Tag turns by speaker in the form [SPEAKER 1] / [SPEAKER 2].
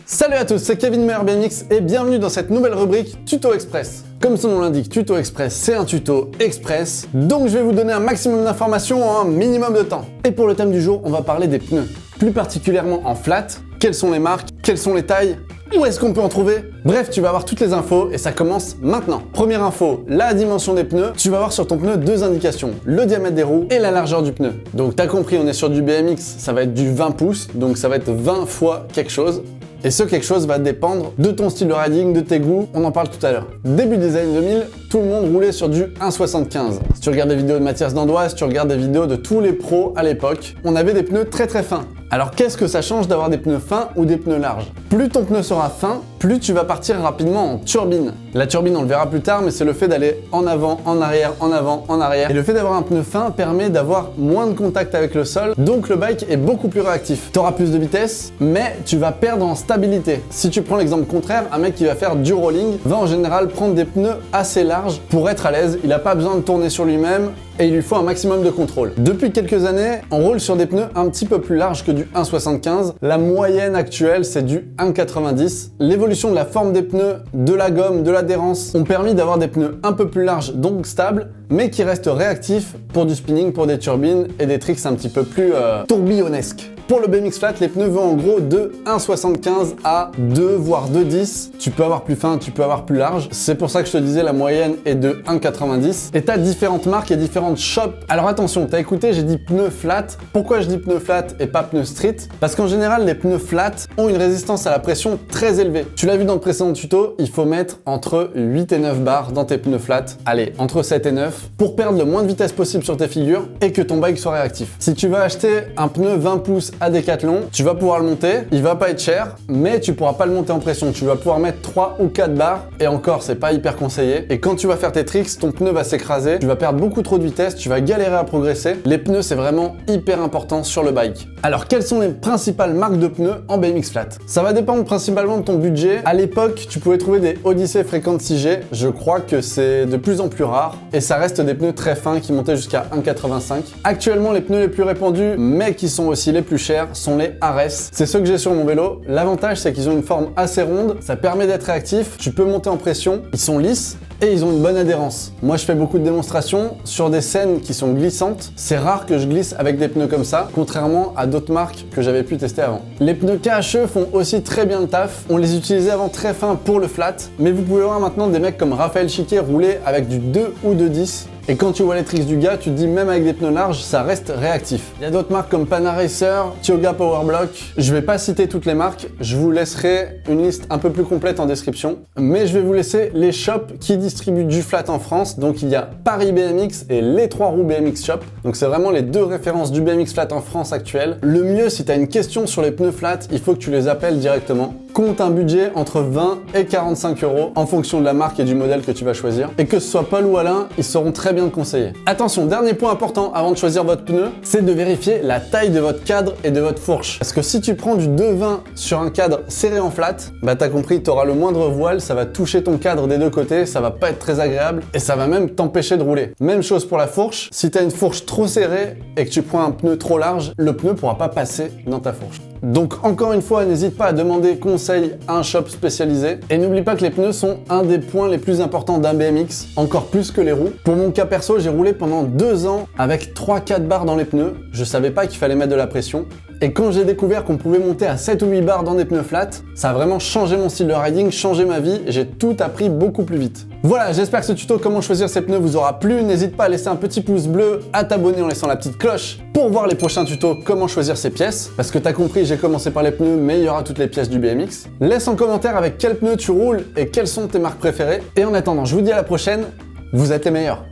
[SPEAKER 1] Salut à tous, c'est Kevin Meyer BMX et bienvenue dans cette nouvelle rubrique Tuto Express. Comme son nom l'indique, Tuto Express, c'est un tuto express, donc je vais vous donner un maximum d'informations en un minimum de temps. Et pour le thème du jour, on va parler des pneus, plus particulièrement en flat, quelles sont les marques, quelles sont les tailles, où est-ce qu'on peut en trouver? Bref, tu vas avoir toutes les infos et ça commence maintenant. Première info, la dimension des pneus. Tu vas avoir sur ton pneu deux indications, le diamètre des roues et la largeur du pneu. Donc t'as compris, on est sur du BMX, ça va être du 20 pouces, donc ça va être 20 fois quelque chose. Et ce quelque chose va dépendre de ton style de riding, de tes goûts, on en parle tout à l'heure. Début des années 2000, tout le monde roulait sur du 1,75. Si tu regardes des vidéos de Mathias Dandois, si tu regardes des vidéos de tous les pros à l'époque, on avait des pneus très fins. Alors qu'est-ce que ça change d'avoir des pneus fins ou des pneus larges? Plus ton pneu sera fin, plus tu vas partir rapidement en turbine. La turbine, on le verra plus tard, mais c'est le fait d'aller en avant, en arrière, en avant, en arrière. Et le fait d'avoir un pneu fin permet d'avoir moins de contact avec le sol, donc le bike est beaucoup plus réactif. Tu auras plus de vitesse, mais tu vas perdre en stabilité. Si tu prends l'exemple contraire, un mec qui va faire du rolling va en général prendre des pneus assez larges pour être à l'aise. Il n'a pas besoin de tourner sur lui-même et il lui faut un maximum de contrôle. Depuis quelques années, on roule sur des pneus un petit peu plus larges que du 1,75. La moyenne actuelle, c'est du 1,90. L'évolution de la forme des pneus, de la gomme, de l'adhérence ont permis d'avoir des pneus un peu plus larges, donc stables, mais qui restent réactifs pour du spinning, pour des turbines et des tricks un petit peu plus tourbillonnesques. Pour le BMX flat, les pneus vont en gros de 1,75 à 2 voire 2,10. Tu peux avoir plus fin, tu peux avoir plus large. C'est pour ça que je te disais la moyenne est de 1,90. Et tu as différentes marques et différentes shops. Alors attention, t'as écouté, j'ai dit pneus flat. Pourquoi je dis pneus flat et pas pneus street? Parce qu'en général, les pneus flat ont une résistance à la pression très élevée. Tu l'as vu dans le précédent tuto, il faut mettre entre 8 et 9 bars dans tes pneus flat. Allez, entre 7 et 9 pour perdre le moins de vitesse possible sur tes figures et que ton bike soit réactif. Si tu vas acheter un pneu 20 pouces à Decathlon, tu vas pouvoir le monter, il va pas être cher, mais tu pourras pas le monter en pression. Tu vas pouvoir mettre 3 ou 4 barres et encore, c'est pas hyper conseillé. Et quand tu vas faire tes tricks, ton pneu va s'écraser, tu vas perdre beaucoup trop de vitesse, tu vas galérer à progresser. Les pneus, c'est vraiment hyper important sur le bike. Alors, quelles sont les principales marques de pneus en BMX flat? Ça va dépendre principalement de ton budget. À l'époque, tu pouvais trouver des Odyssey Frequent 6G. Je crois que c'est de plus en plus rare et ça reste des pneus très fins qui montaient jusqu'à 1,85. Actuellement, les pneus les plus répandus, mais qui sont aussi les plus chers, sont les Ares. C'est ceux que j'ai sur mon vélo. L'avantage, c'est qu'ils ont une forme assez ronde, ça permet d'être réactif, tu peux monter en pression, ils sont lisses et ils ont une bonne adhérence. Moi, je fais beaucoup de démonstrations sur des scènes qui sont glissantes. C'est rare que je glisse avec des pneus comme ça, contrairement à d'autres marques que j'avais pu tester avant. Les pneus KHE font aussi très bien le taf. On les utilisait avant très fins pour le flat, mais vous pouvez voir maintenant des mecs comme Raphaël Chiquet rouler avec du 2 ou 2,10. Et quand tu vois les tricks du gars, tu te dis même avec des pneus larges, ça reste réactif. Il y a d'autres marques comme Panaracer, Tioga Powerblock. Je vais pas citer toutes les marques, je vous laisserai une liste un peu plus complète en description. Mais je vais vous laisser les shops qui distribuent du flat en France. Donc il y a Paris BMX et les 3 roues BMX Shop. Donc c'est vraiment les deux références du BMX flat en France actuelle. Le mieux, si tu as une question sur les pneus flat, il faut que tu les appelles directement. Compte un budget entre 20 et 45 € en fonction de la marque et du modèle que tu vas choisir. Et que ce soit Paul ou Alain, ils sauront très bien te conseiller. Attention, dernier point important avant de choisir votre pneu, c'est de vérifier la taille de votre cadre et de votre fourche. Parce que si tu prends du 2,20 sur un cadre serré en flat, bah t'as compris, t'auras le moindre voile, ça va toucher ton cadre des deux côtés, ça va pas être très agréable et ça va même t'empêcher de rouler. Même chose pour la fourche, si t'as une fourche trop serrée et que tu prends un pneu trop large, le pneu pourra pas passer dans ta fourche. Donc encore une fois, n'hésite pas à demander conseil à un shop spécialisé. Et n'oublie pas que les pneus sont un des points les plus importants d'un BMX, encore plus que les roues. Pour mon cas perso, j'ai roulé pendant 2 ans avec 3-4 barres dans les pneus. Je savais pas qu'il fallait mettre de la pression. Et quand j'ai découvert qu'on pouvait monter à 7 ou 8 barres dans des pneus flats, ça a vraiment changé mon style de riding, changé ma vie, et j'ai tout appris beaucoup plus vite. Voilà, j'espère que ce tuto comment choisir ces pneus vous aura plu. N'hésite pas à laisser un petit pouce bleu, à t'abonner en laissant la petite cloche pour voir les prochains tutos comment choisir ces pièces. Parce que t'as compris, j'ai commencé par les pneus, mais il y aura toutes les pièces du BMX. Laisse en commentaire avec quels pneus tu roules et quelles sont tes marques préférées. Et en attendant, je vous dis à la prochaine, vous êtes les meilleurs.